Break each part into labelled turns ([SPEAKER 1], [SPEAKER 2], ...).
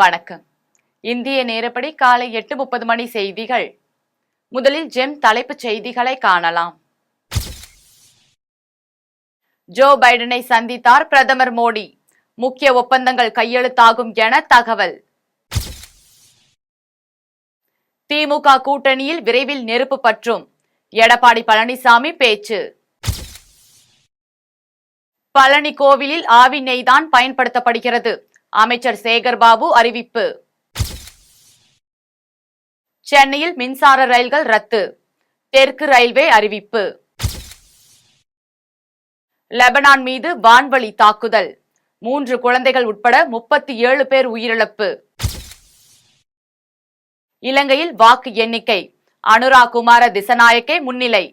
[SPEAKER 1] வணக்கம். இந்திய நேரப்படி காலை 8:30 மணி செய்திகள். முதலில் ஜெம் தலைப்புச் செய்திகளை காணலாம். ஜோ பைடனை சந்தித்தார் பிரதமர் மோடி. முக்கிய ஒப்பந்தங்கள் கையெழுத்தாகும் என தகவல். திமுக கூட்டணியில் விரைவில் நெருப்பு பற்றும். எடப்பாடி பழனிசாமி பேச்சு. பழனி கோவிலில் ஆவி நெய்தான் பயன்படுத்தப்படுகிறது. அமைச்சர் சேகர்பாபு அறிவிப்பு. சென்னையில் மின்சார ரயில்கள் ரத்து. தெற்கு ரயில்வே அறிவிப்பு. லெபனான் மீது வான்வழி தாக்குதல். 3 குழந்தைகள் உட்பட 37 பேர் உயிரிழப்பு. இலங்கையில் வாக்கு எண்ணிக்கை. அனுரா குமார திசநாயக்கே முன்னிலை.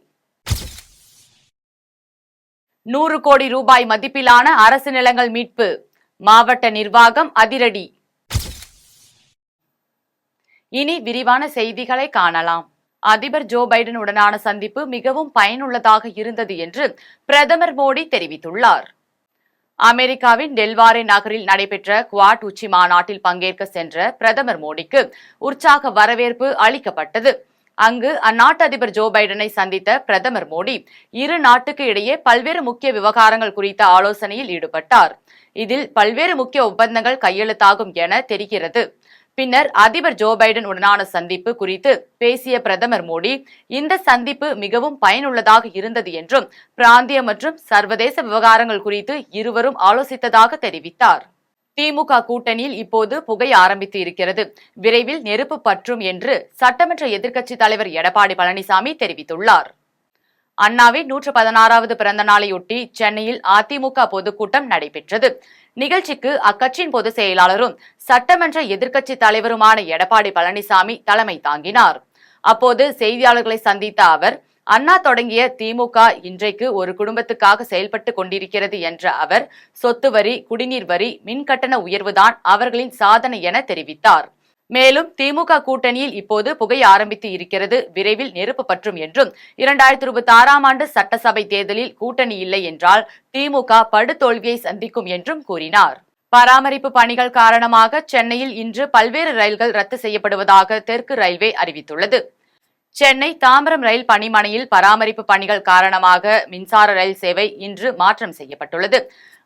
[SPEAKER 1] 100 கோடி ரூபாய் மதிப்பிலான அரசு நிலங்கள் மீட்பு. மாவட்ட நிர்வாகம் அதிரடி. இனி விரிவான செய்திகளை காணலாம். அதிபர் ஜோ பைடன் உடனான சந்திப்பு மிகவும் பயனுள்ளதாக இருந்தது என்று பிரதமர் மோடி தெரிவித்துள்ளார். அமெரிக்காவின் டெல்வாரே நகரில் நடைபெற்ற குவாட் உச்சி மாநாட்டில் பங்கேற்க சென்ற பிரதமர் மோடிக்கு உற்சாக வரவேற்பு அளிக்கப்பட்டது. அங்கு அந்நாட்டு அதிபர் ஜோ பைடனை சந்தித்த பிரதமர் மோடி இரு நாட்டுக்கு இடையே பல்வேறு முக்கிய விவகாரங்கள் குறித்த ஆலோசனையில் ஈடுபட்டார். இதில் பல்வேறு முக்கிய ஒப்பந்தங்கள் கையெழுத்தாகும் என தெரிகிறது. பின்னர் அதிபர் ஜோ பைடன் உடனான சந்திப்பு குறித்து பேசிய பிரதமர் மோடி இந்த சந்திப்பு மிகவும் பயனுள்ளதாக இருந்தது என்றும் பிராந்திய மற்றும் சர்வதேச விவகாரங்கள் குறித்து இருவரும் ஆலோசித்ததாக தெரிவித்தார். திமுக கூட்டணியில் இப்போது புகை ஆரம்பித்து இருக்கிறது. விரைவில் நெருப்பு பற்றும் என்று சட்டமன்ற எதிர்க்கட்சி தலைவர் எடப்பாடி பழனிசாமி தெரிவித்துள்ளார். அண்ணாவின் 116வது பிறந்த நாளையொட்டி சென்னையில் அதிமுக பொதுக்கூட்டம் நடைபெற்றது. நிகழ்ச்சிக்கு அக்கட்சியின் பொதுச் செயலாளரும் சட்டமன்ற எதிர்க்கட்சி தலைவருமான எடப்பாடி பழனிசாமி தலைமை தாங்கினார். அப்போது செய்தியாளர்களை சந்தித்த அவர், அண்ணா தொடங்கிய திமுக இன்றைக்கு ஒரு குடும்பத்துக்காக செயல்பட்டு கொண்டிருக்கிறது என்ற அவர், சொத்து வரி, குடிநீர் வரி, மின்கட்டண உயர்வுதான் அவர்களின் சாதனை என தெரிவித்தார். மேலும் திமுக கூட்டணியில் இப்போது புகை ஆரம்பித்து இருக்கிறது, விரைவில் நெருப்பு பற்றும் என்றும் 2026ஆம் ஆண்டு சட்டசபை தேர்தலில் கூட்டணி இல்லை என்றால் திமுக படுதோல்வியை சந்திக்கும் என்றும் கூறினார். பராமரிப்பு பணிகள் காரணமாக சென்னையில் இன்று பல்வேறு ரயில்கள் ரத்து செய்யப்படுவதாக தெற்கு ரயில்வே அறிவித்துள்ளது. சென்னை தாம்பரம் ரயில் பணிமனையில் பராமரிப்பு பணிகள் காரணமாக மின்சார ரயில் சேவை இன்று மாற்றம் செய்யப்பட்டுள்ளது.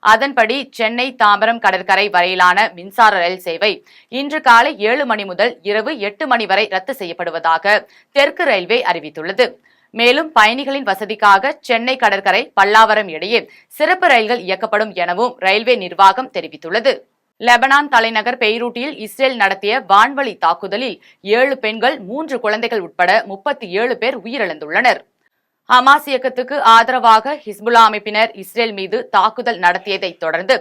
[SPEAKER 1] அதன்படி சென்னை தாம்பரம் கடற்கரை வரையிலான மின்சார ரயில் சேவை இன்று காலை 7 மணி முதல் இரவு 8 மணி வரை ரத்து செய்யப்படுவதாக தெற்கு ரயில்வே அறிவித்துள்ளது. மேலும் பயணிகளின் வசதிக்காக சென்னை கடற்கரை பல்லாவரம் இடையே சிறப்பு ரயில்கள் இயக்கப்படும் எனவும் ரயில்வே நிர்வாகம் தெரிவித்துள்ளது. லெபனான் தலைநகர் பெய்ரூட்டில் இஸ்ரேல் நடத்திய வான்வழி தாக்குதலில் 7 பெண்கள் 3 குழந்தைகள் உட்பட 37 பேர் உயிரிழந்துள்ளனர். ஹமாஸ் இயக்கத்துக்கு ஆதரவாக ஹிஸ்புல்லா அமைப்பினர் இஸ்ரேல் மீது தாக்குதல் நடத்தியதை தொடர்ந்து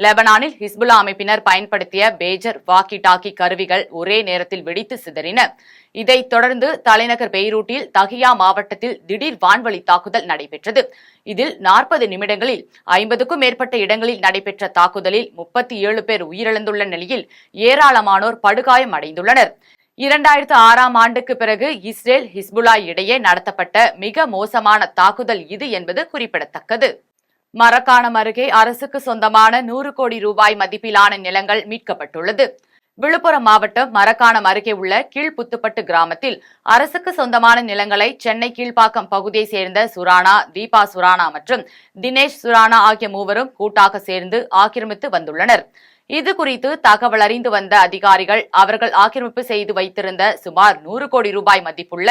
[SPEAKER 1] லெபனானில் ஹிஸ்புல்லா அமைப்பினர் பயன்படுத்திய பேஜர் வாக்கி டாக்கி கருவிகள் ஒரே நேரத்தில் வெடித்து சிதறின. இதைத் தொடர்ந்து தலைநகர் பெய்ரூட்டில் தகியா மாவட்டத்தில் திடீர் வான்வழி தாக்குதல் நடைபெற்றது. இதில் 40 நிமிடங்களில் 50க்கும் மேற்பட்ட இடங்களில் நடைபெற்ற தாக்குதலில் 37 பேர் உயிரிழந்துள்ள நிலையில் ஏராளமானோர் படுகாயம் அடைந்துள்ளனர். 2006ஆம் ஆண்டுக்கு பிறகு இஸ்ரேல் ஹிஸ்புல்லா இடையே நடத்தப்பட்ட மிக மோசமான தாக்குதல் இது என்பது குறிப்பிடத்தக்கது. மரக்காணம் அருகே அரசுக்கு சொந்தமான 100 கோடி ரூபாய் மதிப்பிலான நிலங்கள் மீட்கப்பட்டுள்ளது. விழுப்புரம் மாவட்டம் மரக்காணம் அருகே உள்ள கீழ்புத்துப்பட்டு கிராமத்தில் அரசுக்கு சொந்தமான நிலங்களை சென்னை கீழ்ப்பாக்கம் பகுதியை சேர்ந்த சுரானா, தீபா சுரானா மற்றும் தினேஷ் சுரானா ஆகிய மூவரும் கூட்டாக சேர்ந்து ஆக்கிரமித்து வந்துள்ளனர். இது குறித்து தகவல் அறிந்து வந்த அதிகாரிகள் அவர்கள் ஆக்கிரமிப்பு செய்து வைத்திருந்த சுமார் 100 கோடி ரூபாய் மதிப்புள்ள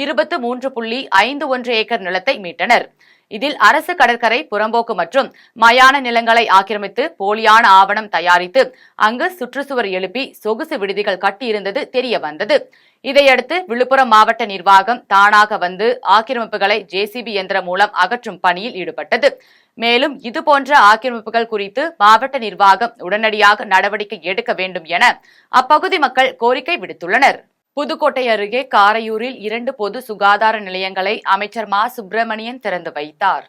[SPEAKER 1] 23.51 ஏக்கர் நிலத்தை மீட்டனர். இதில் அரசு கடற்கரை, புறம்போக்கு மற்றும் மயான நிலங்களை ஆக்கிரமித்து போலியான ஆவணம் தயாரித்து அங்கு சுற்றுச்சுவர் எழுப்பி சொகுசு விடுதிகள் கட்டியிருந்தது தெரிய வந்தது. இதையடுத்து விழுப்புரம் மாவட்ட நிர்வாகம் தானாக வந்து ஆக்கிரமிப்புகளை ஜேசிபி இயந்திரம் மூலம் அகற்றும் பணியில் ஈடுபட்டது. மேலும் இதுபோன்ற ஆக்கிரமிப்புகள் குறித்து மாவட்ட நிர்வாகம் உடனடியாக நடவடிக்கை எடுக்க வேண்டும் என அப்பகுதி மக்கள் கோரிக்கை விடுத்துள்ளனர். புதுக்கோட்டை அருகே காரையூரில் 2 பொது சுகாதார நிலையங்களை அமைச்சர் மா சுப்பிரமணியன் திறந்து வைத்தார்.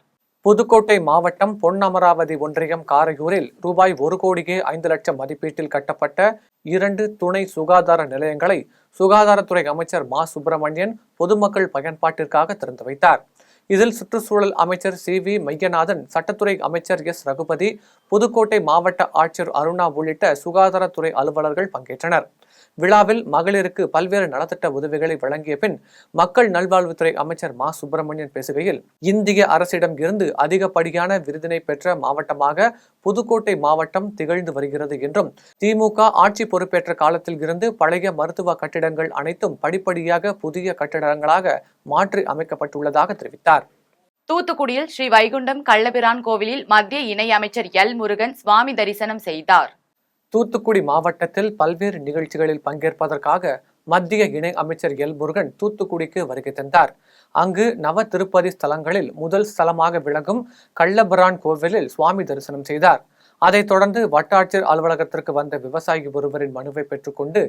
[SPEAKER 2] புதுக்கோட்டை மாவட்டம் பொன்னமராவதி ஒன்றியம் காரையூரில் ரூபாய் 1 கோடியே 5 லட்சம் மதிப்பீட்டில் கட்டப்பட்ட 2 துணை சுகாதார நிலையங்களை சுகாதாரத்துறை அமைச்சர் மா சுப்பிரமணியன் பொதுமக்கள் பயன்பாட்டிற்காக திறந்து வைத்தார். இதில் சுற்றுச்சூழல் அமைச்சர் சி.வி. மையநாதன், சட்டத்துறை அமைச்சர் எஸ். ரகுபதி, புதுக்கோட்டை மாவட்ட ஆட்சியர் அருணா உள்ளிட்ட சுகாதாரத்துறை அலுவலர்கள் பங்கேற்றனர். விழாவில் மகளிருக்கு பல்வேறு நலத்திட்ட உதவிகளை வழங்கிய பின் மக்கள் நல்வாழ்வுத்துறை அமைச்சர் மா. சுப்பிரமணியன் பேசுகையில், இந்திய அரசிடம் இருந்து அதிகப்படியான விருதினை பெற்ற மாவட்டமாக புதுக்கோட்டை மாவட்டம் திகழ்ந்து வருகிறது என்றும், திமுக ஆட்சி பொறுப்பேற்ற காலத்தில் இருந்து பழைய மருத்துவ கட்டிடங்கள் அனைத்தும் படிப்படியாக புதிய கட்டிடங்களாக மாற்றி அமைக்கப்பட்டுள்ளதாக தெரிவித்தார்.
[SPEAKER 1] தூத்துக்குடியில் ஸ்ரீ வைகுண்டம் கள்ளபிரான் கோவிலில் மத்திய இணை அமைச்சர் எல். முருகன் சுவாமி தரிசனம் செய்தார்.
[SPEAKER 2] தூத்துக்குடி மாவட்டத்தில் பல்வேறு நிகழ்ச்சிகளில் பங்கேற்பதற்காக மத்திய இணை அமைச்சர் எல். முருகன் தூத்துக்குடிக்கு வருகை தந்தார். அங்கு நவ திருப்பதி ஸ்தலங்களில் முதல் ஸ்தலமாக விளங்கும் கள்ளபிரான் கோவிலில் சுவாமி தரிசனம் செய்தார். அதைத் தொடர்ந்து வட்டாட்சியர் அலுவலகத்திற்கு வந்த விவசாயி ஒருவரின் மனுவை பெற்றுக்கொண்டு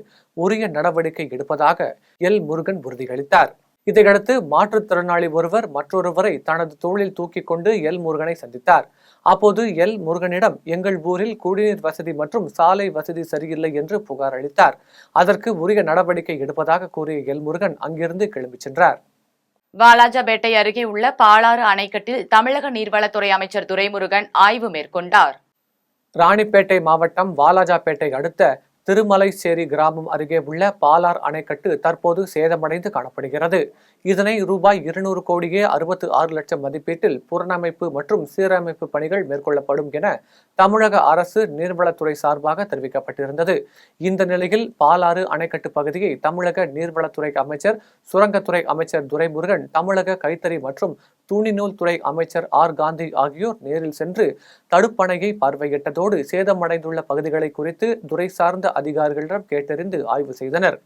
[SPEAKER 2] உரிய நடவடிக்கை எடுப்பதாக எல். முருகன் உறுதியளித்தார். இதையடுத்து மாற்றுத்திறனாளி ஒருவர் மற்றொருவரை தனது தோளில் தூக்கி கொண்டு எல். முருகனை சந்தித்தார். அப்போது எல். முருகனிடம், எங்கள் ஊரில் குடிநீர் வசதி மற்றும் சாலை வசதி சரியில்லை என்று புகார் அளித்தார். அதற்கு உரிய நடவடிக்கை எடுப்பதாக கூறிய எல். முருகன் அங்கிருந்து கிளம்பிச் சென்றார்.
[SPEAKER 1] வாலாஜாபேட்டை அருகே உள்ள பாலாறு அணைக்கட்டில் தமிழக நீர்வளத்துறை அமைச்சர் துரைமுருகன் ஆய்வு மேற்கொண்டார்.
[SPEAKER 2] ராணிப்பேட்டை மாவட்டம் வாலாஜாபேட்டை அடுத்த திருமலைச்சேரி கிராமம் அருகே உள்ள பாலார் அணைக்கட்டு தற்போது சேதமடைந்து காணப்படுகிறது. இதனை ரூபாய் 200 கோடியே 66 லட்சம் மதிப்பீட்டில் புனரமைப்பு மற்றும் சீரமைப்பு பணிகள் மேற்கொள்ளப்படும் என தமிழக அரசு நீர்வளத்துறை சார்பாக தெரிவிக்கப்பட்டிருந்தது. இந்த நிலையில் பாலாறு அணைக்கட்டு பகுதியை தமிழக நீர்வளத்துறை அமைச்சர், சுரங்கத்துறை அமைச்சர் துரைமுருகன், தமிழக கைத்தறி மற்றும் துணிநூல் துறை அமைச்சர் ஆர். காந்தி ஆகியோர் நேரில் சென்று தடுப்பணையை பார்வையிட்டதோடு சேதமடைந்துள்ள பகுதிகளை குறித்து துறை சார்ந்த அதிகாரிகளிடம் கேட்டறிந்து ஆய்வு செய்தனர்.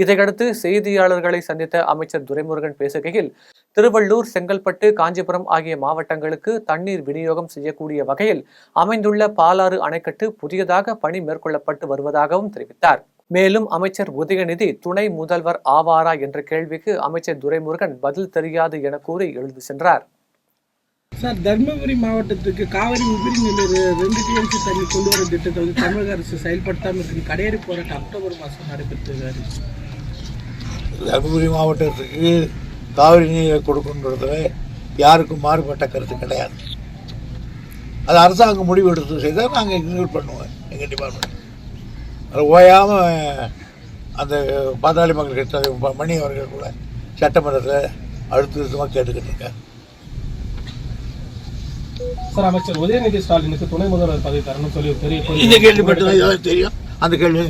[SPEAKER 2] இதையடுத்து செய்தியாளர்களை சந்தித்த அமைச்சர் துரைமுருகன் பேசுகையில், திருவள்ளூர், செங்கல்பட்டு, காஞ்சிபுரம் ஆகிய மாவட்டங்களுக்கு தண்ணீர் விநியோகம் செய்யக்கூடிய வகையில் அமைந்துள்ள பாலாறு அணைக்கட்டு புதியதாக பணி மேற்கொள்ளப்பட்டு வருவதாகவும் தெரிவித்தார். மேலும் அமைச்சர் உதயநிதி துணை முதல்வர் ஆவாரா என்ற கேள்விக்கு அமைச்சர் துரைமுருகன் பதில் தெரியாது என கூறி எழுதி சென்றார்.
[SPEAKER 3] சார், தர்மபுரி மாவட்டத்துக்கு காவிரி உபரி நீர் 2 டிஎம்சி தண்ணி கொண்டு வர திட்டத்தை தமிழக அரசு செயல்படுத்தாமல் இருக்கு. கடையேறி போராட்டம் அக்டோபர் மாதம் நடைபெற்றது.
[SPEAKER 4] தர்மபுரி மாவட்டத்துக்கு காவிரி நீரை கொடுக்கின்றதுல யாருக்கும் மாறுபட்ட கருத்து கிடையாது. அது அரசாங்கம் முடிவு எடுத்து செய்தால் நாங்கள் இன்க்ளூட் பண்ணுவோம். எங்கள் டிபார்ட்மெண்ட் அது ஓயாமல் அந்த பாதாளி மக்கள் கட்சி மணி அவர்கள் கூட சட்டமன்றத்தில் அழுத்தமாக கேட்டுக்கிட்டு இருக்கார்.
[SPEAKER 3] சார், அமைச்சர் உதயநிதி ஸ்டாலினுக்கு துணை முதல்வர் பதவி தரணும் சொல்லி
[SPEAKER 4] இந்த கேள்விப்பட்டது தெரியும். அந்த கேள்வி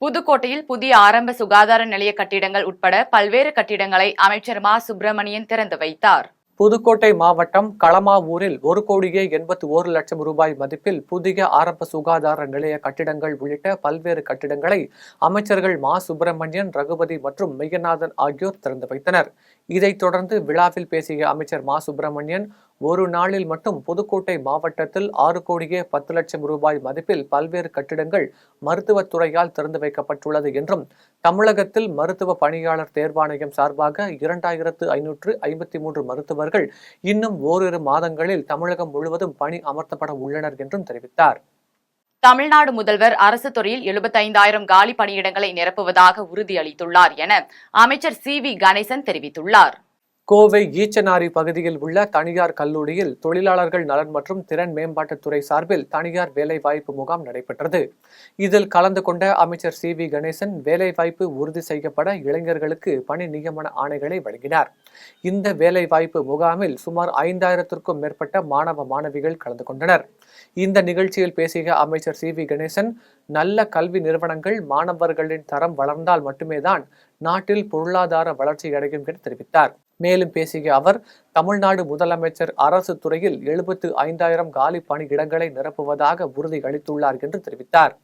[SPEAKER 1] புதுக்கோட்டையில் புதிய ஆரம்ப சுகாதார நிலைய கட்டிடங்கள் உட்பட பல்வேறு கட்டிடங்களை அமைச்சர் மா. சுப்பிரமணியன் திறந்து வைத்தார்.
[SPEAKER 2] புதுக்கோட்டை மாவட்டம் களமாவூரில் 1 கோடியே 81 லட்சம் ரூபாய் மதிப்பில் புதிய ஆரம்ப சுகாதார நிலைய கட்டிடங்கள் உள்ளிட்ட பல்வேறு கட்டிடங்களை அமைச்சர்கள் மா. சுப்பிரமணியன், ரகுபதி மற்றும் மையநாதன் ஆகியோர் திறந்து வைத்தனர். இதைத் தொடர்ந்து விழாவில் பேசிய அமைச்சர் மா. சுப்பிரமணியன், ஒரு நாளில் மட்டும் புதுக்கோட்டை மாவட்டத்தில் 6 கோடியே 10 லட்சம் ரூபாய் மதிப்பில் பல்வேறு கட்டிடங்கள் மருத்துவத்துறையால் திறந்து வைக்கப்பட்டுள்ளது என்றும், தமிழகத்தில் மருத்துவ பணியாளர் தேர்வாணையம் சார்பாக 2553 மருத்துவர்கள் இன்னும் ஓரிரு மாதங்களில் தமிழகம் முழுவதும் பணி அமர்த்தப்பட உள்ளனர் என்றும் தெரிவித்தார்.
[SPEAKER 1] தமிழ்நாடு முதல்வர் அரசு துறையில் 75,000 காலி பணியிடங்களை நிரப்புவதாக உறுதியளித்துள்ளார் என அமைச்சர் சி.வி. கணேசன் தெரிவித்துள்ளார்.
[SPEAKER 2] கோவை ஈச்சனாரி பகுதியில் உள்ள தனியார் கல்லூரியில் தொழிலாளர்கள் நலன் மற்றும் திறன் மேம்பாட்டுத்துறை சார்பில் தனியார் வேலைவாய்ப்பு முகாம் நடைபெற்றது. இதில் கலந்து கொண்ட அமைச்சர் சி.வி. கணேசன் வேலைவாய்ப்பு உறுதி செய்யப்பட இளைஞர்களுக்கு பணி நியமன ஆணைகளை வழங்கினார். இந்த வேலைவாய்ப்பு முகாமில் சுமார் 5,000க்கும் மேற்பட்ட மாணவ மாணவிகள் கலந்து கொண்டனர். இந்த நிகழ்ச்சியில் பேசிய அமைச்சர் சி.வி. கணேசன், நல்ல கல்வி நிறுவனங்கள் மாணவர்களின் தரம் வளர்ந்தால் மட்டுமே தான் நாட்டில் பொருளாதார வளர்ச்சி அடையும் என தெரிவித்தார். மேலும் பேசிய அவர், தமிழ்நாடு முதலமைச்சர் அரசு துறையில் 75,000 காலி பணியிடங்களை நிரப்புவதாக உறுதி அளித்துள்ளார் என்று தெரிவித்தார்.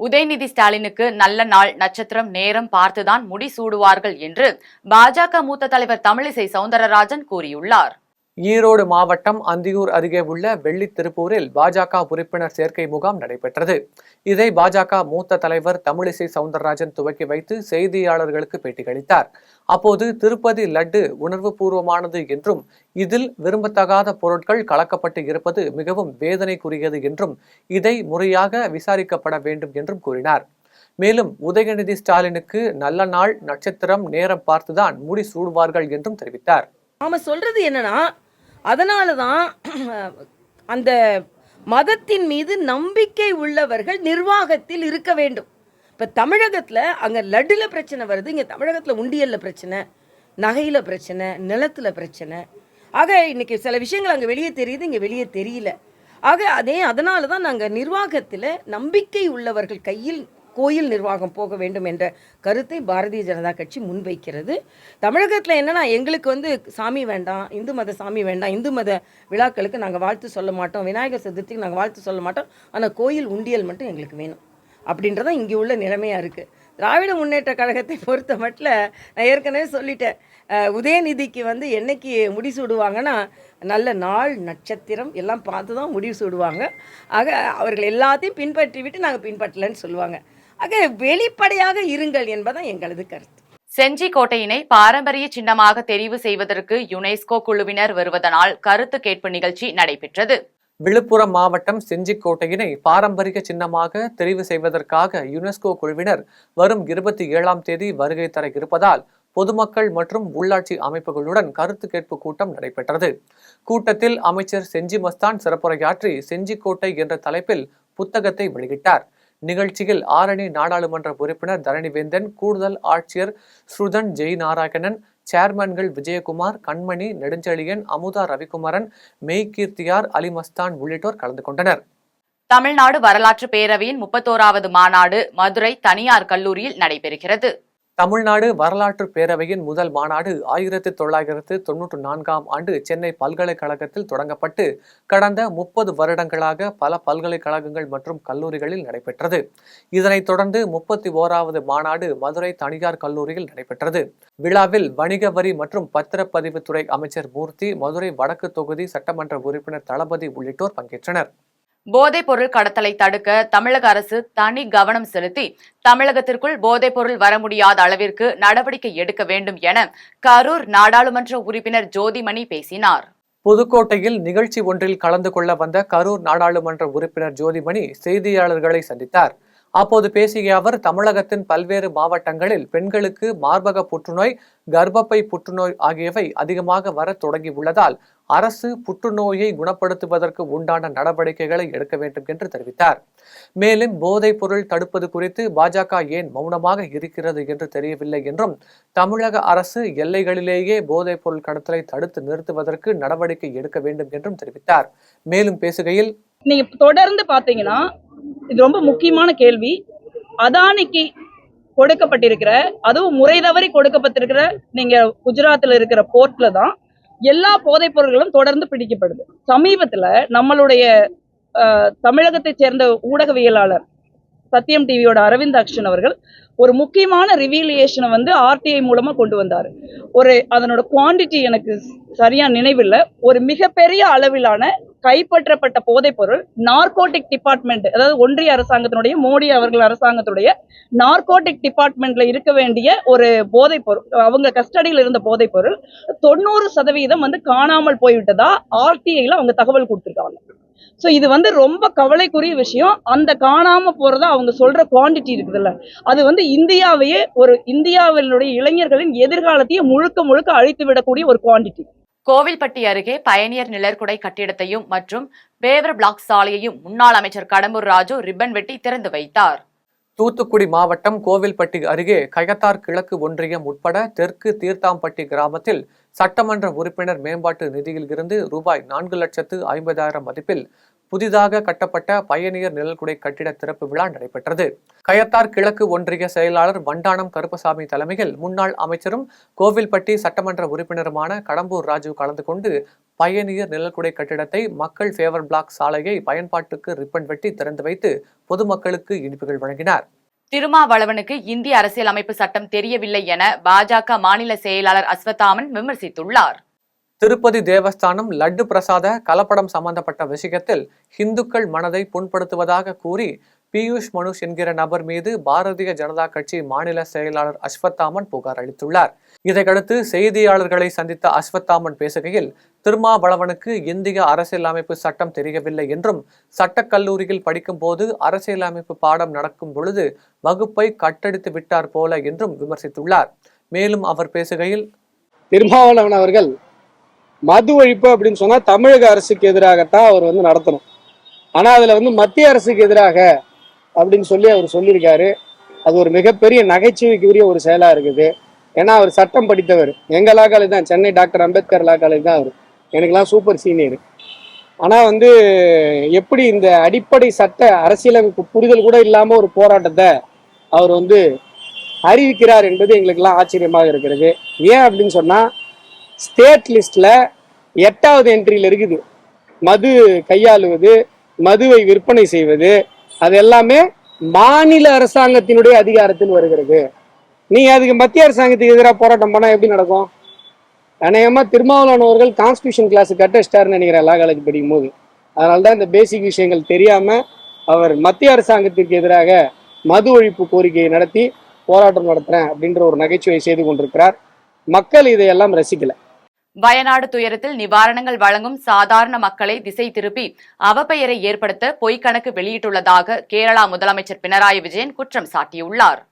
[SPEAKER 1] உதயநிதி ஸ்டாலினுக்கு நல்ல நாள், நட்சத்திரம், நேரம் பார்த்துதான் முடிசூடுவார்கள் என்று பாஜக மூத்த தலைவர் தமிழிசை சவுந்தரராஜன் கூறியுள்ளார்.
[SPEAKER 2] ஈரோடு மாவட்டம் அந்தியூர் அருகே உள்ள வெள்ளித்திருப்பூரில் பாஜக உறுப்பினர் சேர்க்கை முகாம் நடைபெற்றது. இதை பாஜக மூத்த தலைவர் தமிழிசை சவுந்தரராஜன் துவக்கி வைத்து செய்தியாளர்களுக்கு பேட்டியளித்தார். அப்போது திருப்பதி லட்டு உணர்வு பூர்வமானது என்றும், இதில் விரும்பத்தகாத பொருட்கள் கலக்கப்பட்டு இருப்பது மிகவும் வேதனைக்குரியது என்றும், இதை முறையாக விசாரிக்கப்பட வேண்டும் என்றும் கூறினார். மேலும் உதயநிதி ஸ்டாலினுக்கு நல்ல நாள் நட்சத்திரம் நேரம் பார்த்துதான் முடி சூடுவார்கள் என்றும் தெரிவித்தார்.
[SPEAKER 5] நாம சொல்றது என்னன்னா, அதனாலதான் அந்த மதத்தின் மீது நம்பிக்கை உள்ளவர்கள் நிர்வாகத்தில் இருக்க வேண்டும். இப்போ தமிழகத்தில் அங்கே லட்டில் பிரச்சனை வருது, இங்கே தமிழகத்தில் உண்டியலில் பிரச்சனை, நகையில் பிரச்சனை, நிலத்தில் பிரச்சனை. ஆக இன்னைக்கு சில விஷயங்கள் அங்கே வெளியே தெரியுது, இங்கே வெளியே தெரியல. ஆக அதனால தான் நாங்கள் நிர்வாகத்தில் நம்பிக்கை உள்ளவர்கள் கையில் கோயில் நிர்வாகம் போக வேண்டும் என்ற கருத்தை பாரதிய ஜனதா கட்சி முன்வைக்கிறது. தமிழகத்தில் என்னென்னா, எங்களுக்கு சாமி வேண்டாம், இந்து மத சாமி வேண்டாம், இந்து மத விழாக்களுக்கு நாங்கள் வாழ்த்து சொல்ல மாட்டோம், விநாயகர் சதுர்த்திக்கு நாங்கள் வாழ்த்து சொல்ல மாட்டோம், ஆனால் கோயில் உண்டியல் மட்டும் எங்களுக்கு வேணும் அப்படின்றதான் இங்கே உள்ள நிலைமையாக இருக்குது. திராவிட முன்னேற்ற கழகத்தை பொறுத்த மட்டும் நான் ஏற்கனவே சொல்லிட்டேன், உதயநிதிக்கு என்னைக்கு முடிசூடுவாங்கன்னா, நல்ல நாள் நட்சத்திரம் எல்லாம் பார்த்து தான் முடிவு சூடுவாங்க. ஆக அவர்கள் எல்லாத்தையும் பின்பற்றி விட்டு நாங்கள் பின்பற்றலன்னு சொல்லுவாங்க. ஆக வெளிப்படையாக இருங்கள் என்பதான் எங்களது கருத்து.
[SPEAKER 1] செஞ்சி கோட்டையினை பாரம்பரிய சின்னமாக தெரிவு செய்வதற்கு யுனெஸ்கோ குழுவினர் வருவதனால் கருத்து கேட்பு நிகழ்ச்சி நடைபெற்றது.
[SPEAKER 2] விழுப்புரம் மாவட்டம் செஞ்சிக்கோட்டையினை பாரம்பரிய சின்னமாக தெரிவு செய்வதற்காக யுனெஸ்கோ குழுவினர் வரும் 27ஆம் தேதி வருகை தர இருப்பதால் பொதுமக்கள் மற்றும் உள்ளாட்சி அமைப்புகளுடன் கருத்து கேட்பு கூட்டம் நடைபெற்றது. கூட்டத்தில் அமைச்சர் செஞ்சி மஸ்தான் சிறப்புரையாற்றி செஞ்சிக்கோட்டை என்ற தலைப்பில் புத்தகத்தை வெளியிட்டார். நிகழ்ச்சியில் ஆரணி நாடாளுமன்ற உறுப்பினர் தரணிவேந்தன், கூடுதல் ஆட்சியர் ஸ்ருதன் ஜெய்நாராயணன், சேர்மன்கள் விஜயகுமார், கண்மணி, நெடுஞ்செழியன், அமுதா ரவிக்குமரன், மெய்கீர்த்தியார், அலிமஸ்தான் உள்ளிட்டோர் கலந்து கொண்டனர்.
[SPEAKER 1] தமிழ்நாடு வரலாற்று பேரவையின் 31வது மாநாடு மதுரை தனியார் கல்லூரியில் நடைபெறுகிறது.
[SPEAKER 2] தமிழ்நாடு வரலாற்று பேரவையின் முதல் மாநாடு 1994ஆம் ஆண்டு சென்னை பல்கலைக்கழகத்தில் தொடங்கப்பட்டு கடந்த 30 வருடங்களாக பல பல்கலைக்கழகங்கள் மற்றும் கல்லூரிகளில் நடைபெற்றது. இதனைத் தொடர்ந்து 31வது மாநாடு மதுரை தனியார் கல்லூரியில் நடைபெற்றது. விழாவில் வணிக வரி மற்றும் பத்திரப்பதிவுத்துறை அமைச்சர் மூர்த்தி, மதுரை வடக்கு தொகுதி சட்டமன்ற உறுப்பினர் தளபதி உள்ளிட்டோர் பங்கேற்றனர்.
[SPEAKER 1] போதைப் பொருள் கடத்தலை தடுக்க தமிழக அரசு தனி கவனம் செலுத்தி தமிழகத்திற்குள் போதைப் பொருள் வர முடியாத அளவிற்கு நடவடிக்கை எடுக்க வேண்டும் என கரூர் நாடாளுமன்ற உறுப்பினர் ஜோதிமணி பேசினார்.
[SPEAKER 2] புதுக்கோட்டையில் நிகழ்ச்சி ஒன்றில் கலந்து கொள்ள வந்த கரூர் நாடாளுமன்ற உறுப்பினர் ஜோதிமணி செய்தியாளர்களை சந்தித்தார். அப்போது பேசிய அவர், தமிழகத்தின் பல்வேறு மாவட்டங்களில் பெண்களுக்கு மார்பக புற்றுநோய், கர்ப்பப்பை புற்றுநோய் ஆகியவை அதிகமாக வர தொடங்கி உள்ளதால் அரசு புற்றுநோயை குணப்படுத்துவதற்கு உண்டான நடவடிக்கைகளை எடுக்க வேண்டும் என்று தெரிவித்தார். மேலும் போதைப் பொருள் தடுப்பது குறித்து பாஜக ஏன் மௌனமாக இருக்கிறது என்று தெரியவில்லை என்றும், தமிழக அரசு எல்லைகளிலேயே போதைப் பொருள் கடத்தலை தடுத்து நிறுத்துவதற்கு நடவடிக்கை எடுக்க வேண்டும் என்றும் தெரிவித்தார். மேலும் பேசுகையில்,
[SPEAKER 6] நீங்க தொடர்ந்து பாத்தீங்கன்னா இது ரொம்ப முக்கியமான கேள்வி. அதானிக்கு கொடுக்கப்பட்டிருக்கிற, அதுவும் முறை தவறி கொடுக்கப்பட்டிருக்கிற, நீங்க குஜராத்ல இருக்கிற போர்ட்ல தான் எல்லா போதைப் பொருட்களும் தொடர்ந்து பிடிக்கப்படுது. சமீபத்துல நம்மளுடைய தமிழகத்தை சேர்ந்த ஊடகவியலாளர் சத்தியம் டிவியோட அரவிந்த் அக்ஷன் அவர்கள் ஒரு முக்கியமான ரிவீலியேஷனை ஆர்டிஐ மூலமா கொண்டு வந்தாரு. அதனோட குவான்டிட்டி எனக்கு சரியா நினைவில்லை. ஒரு மிகப்பெரிய அளவிலான கைப்பற்றப்பட்ட போதைப் பொருள் நார்கோட்டிக் டிபார்ட்மெண்ட், அதாவது ஒன்றிய அரசாங்கத்தினுடைய மோடி அவர்கள் அரசாங்கத்துடைய நார்கோட்டிக் டிபார்ட்மெண்ட்ல இருக்க வேண்டிய ஒரு போதைப் பொருள், அவங்க கஸ்டடியில் இருந்த போதைப் பொருள் 90% காணாமல் போய்விட்டதா ஆர்டிஐல அவங்க தகவல் கொடுத்திருக்காங்க. ஸோ இது ரொம்ப கவலைக்குரிய விஷயம். அந்த காணாம போறதா அவங்க சொல்ற குவான்டிட்டி இருக்குதுல்ல, அது இந்தியாவையே, இந்தியாவினுடைய இளைஞர்களின் எதிர்காலத்தையே முழுக்க முழுக்க அழித்து விடக்கூடிய ஒரு குவான்டிட்டி.
[SPEAKER 1] கோவில்பட்டி அருகே பயணியர் நிழற்குடை கட்டிடத்தையும் மற்றும் பேவர் பிளாக் சாலையையும் முன்னாள் அமைச்சர் கடம்பூர் ராஜு ரிப்பன் வெட்டி திறந்து வைத்தார்.
[SPEAKER 2] தூத்துக்குடி மாவட்டம் கோவில்பட்டி அருகே கயத்தார் கிழக்கு ஒன்றியம் உட்பட தெற்கு தீர்த்தாம்பட்டி கிராமத்தில் சட்டமன்ற உறுப்பினர் மேம்பாட்டு நிதியில் இருந்து ரூபாய் 4,50,000 மதிப்பில் புதிதாக கட்டப்பட்ட பயணியர் நிழல்குடை கட்டிட திறப்பு விழா நடைபெற்றது. கயத்தார் கிழக்கு ஒன்றிய செயலாளர் வண்டானம் கருப்பசாமி தலைமையில் முன்னாள் அமைச்சரும் கோவில்பட்டி சட்டமன்ற உறுப்பினருமான கடம்பூர் ராஜு கலந்து கொண்டு பயணியர் நிழல்குடை கட்டிடத்தை, மக்கள் ஃபேவர் பிளாக் சாலையை பயன்பாட்டுக்கு ரிப்பன் வெட்டி திறந்து வைத்து பொதுமக்களுக்கு இனிப்புகள் வழங்கினார்.
[SPEAKER 1] திருமாவளவனுக்கு இந்திய அரசியலமைப்பு சட்டம் தெரியவில்லை என பாஜக மாநில செயலாளர் அஸ்வத்தாமன் விமர்சித்துள்ளார்.
[SPEAKER 2] திருப்பதி தேவஸ்தானம் லட்டு பிரசாத கலப்படம் சம்பந்தப்பட்ட விஷயத்தில் இந்துக்கள் மனதை புண்படுத்துவதாக கூறி பியூஷ் மனுஷ் என்கிற நபர் மீது பாரதிய ஜனதா கட்சி மாநில செயலாளர் அஸ்வத்தாமன் புகார் அளித்துள்ளார். இதையடுத்து செய்தியாளர்களை சந்தித்த அஸ்வத்தாமன் பேசுகையில், திருமாவளவனுக்கு இந்திய அரசியலமைப்பு சட்டம் தெரியவில்லை என்றும், சட்டக்கல்லூரியில் படிக்கும் போது அரசியலமைப்பு பாடம் நடக்கும் பொழுது வகுப்பை கட்டடித்து விட்டார் போல என்றும் விமர்சித்துள்ளார். மேலும் அவர் பேசுகையில்,
[SPEAKER 7] திருமாவளவன் அவர்கள் மது ஒழிப்பு அப்படின்னு சொன்னா தமிழக அரசுக்கு எதிராகத்தான் அவர் நடத்தணும். ஆனா அதுல மத்திய அரசுக்கு எதிராக அப்படின்னு சொல்லி அவர் சொல்லியிருக்காரு. அது ஒரு மிகப்பெரிய நகைச்சுவைக்குரிய ஒரு செயலா இருக்குது. ஏன்னா அவர் சட்டம் படித்தவர். எங்க லா காலேஜ் தான், சென்னை டாக்டர் அம்பேத்கர் லா காலேஜ் தான் அவர். எனக்கெல்லாம் சூப்பர் சீனியர். ஆனா எப்படி இந்த அடிப்படை சட்ட அரசியலமைப்பு புரிதல் கூட இல்லாம ஒரு போராட்டத்தை அவர் அறிவிக்கிறார் என்பது எங்களுக்கெல்லாம் ஆச்சரியமாக இருக்கிறது. ஏன் அப்படின்னு சொன்னா, ஸ்டேட் லிஸ்ட்ல 8வது என்ட்ரியில் இருக்குது மது கையாளுவது, மதுவை விற்பனை செய்வது. அது எல்லாமே மாநில அரசாங்கத்தினுடைய அதிகாரத்தில் வருகிறது. நீங்க அதுக்கு மத்திய அரசாங்கத்துக்கு எதிராக போராட்டம் பண்ணா எப்படி நடக்கும்? அநேகமா திருமாவளவன் அவர்கள் கான்ஸ்டியூஷன் கிளாஸ் கட்டஸ்டார்னு நினைக்கிறேன் லா காலேஜ் படிக்கும் போது. அதனால்தான் இந்த பேசிக் விஷயங்கள் தெரியாம அவர் மத்திய அரசாங்கத்திற்கு எதிராக மது ஒழிப்பு கோரிக்கையை நடத்தி போராட்டம் நடத்துறேன் அப்படின்ற ஒரு நகைச்சுவை செய்து கொண்டிருக்கிறார். மக்கள் இதையெல்லாம் ரசிக்கல.
[SPEAKER 1] வயநாடு துயரத்தில் நிவாரணங்கள் வழங்கும் சாதாரண மக்களை திசை திருப்பி அவப்பெயரை ஏற்படுத்த பொய்க்கணக்கு வெளியிட்டுள்ளதாக கேரளா முதலமைச்சர் பினராயி விஜயன் குற்றம் சாட்டியுள்ளார்.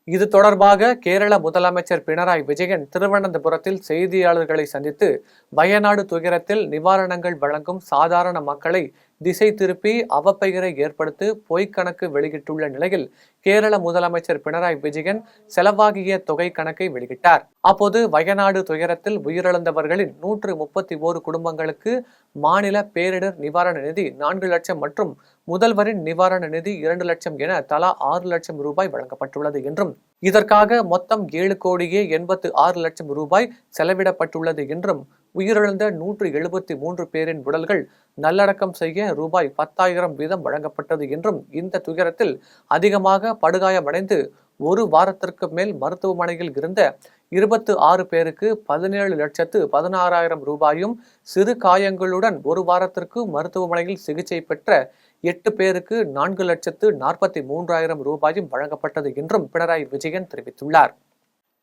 [SPEAKER 2] இது தொடர்பாக கேரள முதலமைச்சர் பினராயி விஜயன் திருவனந்தபுரத்தில் செய்தியாளர்களை சந்தித்து, வயநாடு துயரத்தில் நிவாரணங்கள் வழங்கும் சாதாரண மக்களை திசை திருப்பி அவப்பெயரை ஏற்படுத்தி பொய்க்கணக்கு வெளியிட்டுள்ள நிலையில் கேரள முதலமைச்சர் பினராயி விஜயன் செலவாகிய தொகை கணக்கை வெளியிட்டார். அப்போது வயநாடு துயரத்தில் உயிரிழந்தவர்களின் 131 குடும்பங்களுக்கு மாநில பேரிடர் நிவாரண நிதி 4 லட்சம் மற்றும் முதல்வரின் நிவாரண நிதி 2 லட்சம் என தலா 6 லட்சம் ரூபாய் வழங்கப்பட்டுள்ளது என்றும், இதற்காக மொத்தம் 7,86 லட்சம் ரூபாய் செலவிடப்பட்டுள்ளது என்றும், உயிரிழந்த 173 பேரின் உடல்கள் நல்லடக்கம் செய்ய ரூபாய் 10,000 வீதம் வழங்கப்பட்டது என்றும், இந்த துயரத்தில் அதிகமாக படுகாயமடைந்து 1 வாரத்திற்கு மேல் மருத்துவமனையில் இருந்த 26 பேருக்கு 17,16,000 ரூபாயும், சிறு காயங்களுடன் 1 வாரத்திற்கு மருத்துவமனையில் சிகிச்சை பெற்ற 8 பேருக்கு 4,43,000 ரூபாயும் வழங்கப்பட்டது என்றும் பினராயி விஜயன் தெரிவித்துள்ளார்.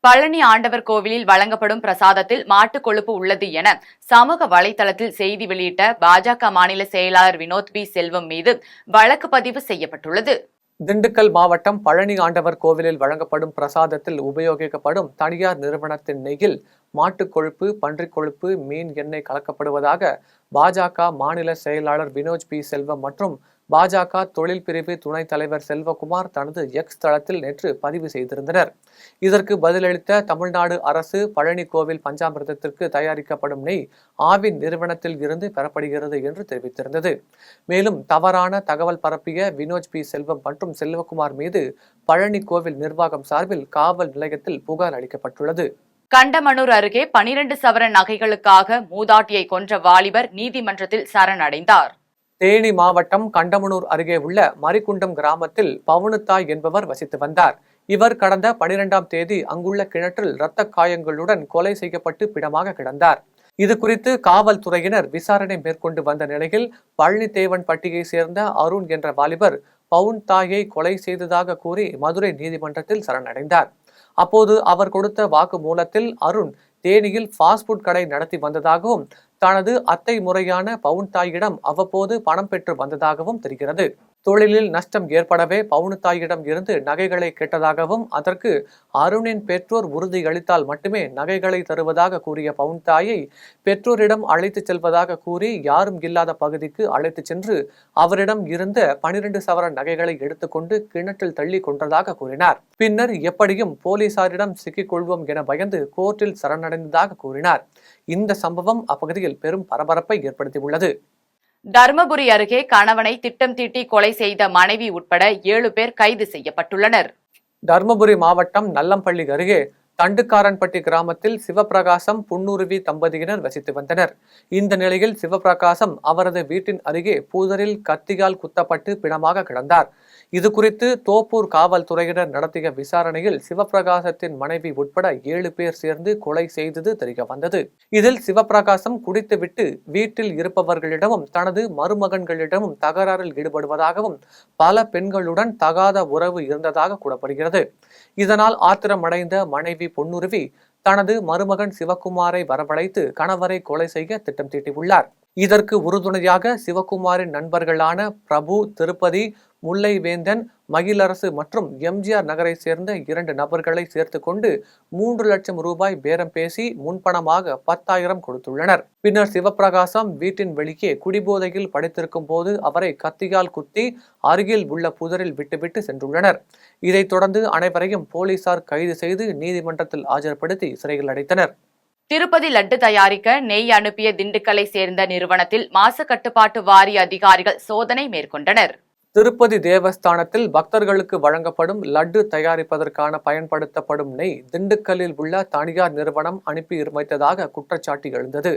[SPEAKER 1] பழனி ஆண்டவர் கோவிலில் வழங்கப்படும் பிரசாதத்தில் மாட்டுக் கொழுப்பு உள்ளது என சமூக வலைதளத்தில் செய்தி வெளியிட்ட பாஜக மாநில செயலாளர் வினோத் பி செல்வம் மீது வழக்கு பதிவு செய்யப்பட்டுள்ளது.
[SPEAKER 2] திண்டுக்கல் மாவட்டம் பழனி ஆண்டவர் கோவிலில் வழங்கப்படும் பிரசாதத்தில் உபயோகிக்கப்படும் தனியார் நிறுவனத்தின் நெய்யில் மாட்டுக் கொழுப்பு, பன்றிக் கொழுப்பு, மீன் எண்ணெய் கலக்கப்படுவதாக பாஜக மாநில செயலாளர் வினோத் பி செல்வம் மற்றும் பாஜக தொழில் பிரிவு துணைத் தலைவர் செல்வகுமார் தனது எக்ஸ் தளத்தில் நேற்று பதிவு செய்திருந்தனர். இதற்கு பதிலளித்த தமிழ்நாடு அரசு, பழனி கோவில் பஞ்சாமிர்தத்திற்கு தயாரிக்கப்படும் நெய் ஆவின் நிறுவனத்தில் இருந்து பெறப்படுகிறது என்று தெரிவித்திருந்தது. மேலும் தவறான தகவல் பரப்பிய வினோத் பி செல்வம் மற்றும் செல்வகுமார் மீது பழனி கோவில் நிர்வாகம் சார்பில் காவல் நிலையத்தில் புகார் அளிக்கப்பட்டுள்ளது.
[SPEAKER 1] கண்டமனூர் அருகே 12 சவரன் நகைகளுக்காக மூதாட்டியை கொன்ற வாலிபர் நீதிமன்றத்தில் சரணடைந்தார்.
[SPEAKER 2] தேனி மாவட்டம் கண்டமனூர் அருகே உள்ள மரிக்குண்டம் கிராமத்தில் பவுனுத்தாய் என்பவர் வசித்து வந்தார். இவர் கடந்த 12ஆம் தேதி அங்குள்ள கிணற்றில் இரத்த காயங்களுடன் கொலை செய்யப்பட்டு பிணமாக கிடந்தார். இது குறித்து காவல்துறையினர் விசாரணை மேற்கொண்டு வந்த நிலையில் பழனிதேவன்பட்டியை சேர்ந்த அருண் என்ற வாலிபர் பவுன் தாயை கொலை செய்ததாக கூறி மதுரை நீதிமன்றத்தில் சரணடைந்தார். அப்போது அவர் கொடுத்த வாக்குமூலத்தில் அருண் தேனியில் ஃபாஸ்ட்ஃபுட் கடை நடத்தி வந்ததாகவும், தனது அத்தை முறையான பவுன் தாயிடம் அவ்வப்போது பணம் பெற்று வந்ததாகவும் தெரிகிறது. தொழிலில் நஷ்டம் ஏற்படவே பவுனுத்தாயிடம் இருந்து நகைகளை கேட்டதாகவும், அதற்கு அருணின் பெற்றோர் உறுதியளித்தால் மட்டுமே நகைகளை தருவதாக கூறிய பவுன்தாயை பெற்றோரிடம் அழைத்து செல்வதாக கூறி யாரும் இல்லாத பகுதிக்கு அழைத்து சென்று அவரிடம் இருந்த 12 சவரன் நகைகளை எடுத்துக்கொண்டு கிணற்றில் தள்ளி கொன்றதாக கூறினார். பின்னர் எப்படியும் போலீசாரிடம் சிக்கிக் கொள்வோம் என பயந்து கோர்ட்டில் சரணடைந்ததாக கூறினார். இந்த சம்பவம் அப்பகுதியில் பெரும் பரபரப்பை ஏற்படுத்தியுள்ளது.
[SPEAKER 1] தர்மபுரி அருகே கணவனை திட்டம் தீட்டி கொலை செய்த மனைவி உட்பட 7 பேர் கைது செய்யப்பட்டுள்ளனர்.
[SPEAKER 2] தர்மபுரி மாவட்டம் நல்லம்பள்ளி அருகே தண்டுக்காரன்பட்டி கிராமத்தில் சிவபிரகாசம், புன்னுருவி தம்பதியினர் வசித்து வந்தனர். இந்த நிலையில் சிவபிரகாசம் அவரது வீட்டின் அருகே பூதரில் கத்தியால் குத்தப்பட்டு பிணமாக கிடந்தார். இது குறித்து தோப்பூர் காவல்துறையினர் நடத்திய விசாரணையில் சிவபிரகாசத்தின் மனைவி உட்பட 7 பேர் சேர்ந்து கொலை செய்தது தெரிய வந்தது. இதில் சிவபிரகாசம் குடித்துவிட்டு வீட்டில் இருப்பவர்களிடமும் தனது மருமகன்களிடமும் தகராறில் ஈடுபடுவதாகவும் பல பெண்களுடன் தகாத உறவு இருந்ததாக கூறப்படுகிறது. இதனால் ஆத்திரமடைந்த மனைவி பொன்னுருவி தனது மருமகன் சிவகுமாரை வரவழைத்து கணவரை கொலை செய்ய திட்டம் தீட்டியுள்ளார். இதற்கு உறுதுணையாக சிவகுமாரின் நண்பர்களான பிரபு, திருப்பதி, முல்லைவேந்தன், மகிழரசு மற்றும் எம்ஜிஆர் நகரை சேர்ந்த 2 நபர்களை சேர்த்து கொண்டு 3 லட்சம் ரூபாய் பேரம் பேசி முன்பணமாக 10,000 கொடுத்துள்ளனர். பின்னர் சிவபிரகாசம் வீட்டின் வெளியே குடிபோதையில் படுத்திருக்கும் போது அவரை கத்தியால் குத்தி அருகில் உள்ள புதரில் விட்டுவிட்டு சென்றுள்ளனர். இதைத் தொடர்ந்து அனைவரையும் போலீசார் கைது செய்து நீதிமன்றத்தில் ஆஜர்படுத்தி சிறையில் அடைத்தனர்.
[SPEAKER 1] திருப்பதி லட்டு தயாரிக்க நெய் அனுப்பிய திண்டுக்கலை சேர்ந்த நிறுவனத்தில் மாசு கட்டுப்பாட்டு வாரிய அதிகாரிகள் சோதனை மேற்கொண்டனர்.
[SPEAKER 2] திருப்பதி தேவஸ்தானத்தில் பக்தர்களுக்கு வழங்கப்படும் லட்டு தயாரிப்பதற்கான பயன்படுத்தப்படும் நெய் திண்டுக்கல்லில் உள்ள தனியார் நிறுவனம் அனுப்பி வைத்ததாக குற்றச்சாட்டு எழுந்தது.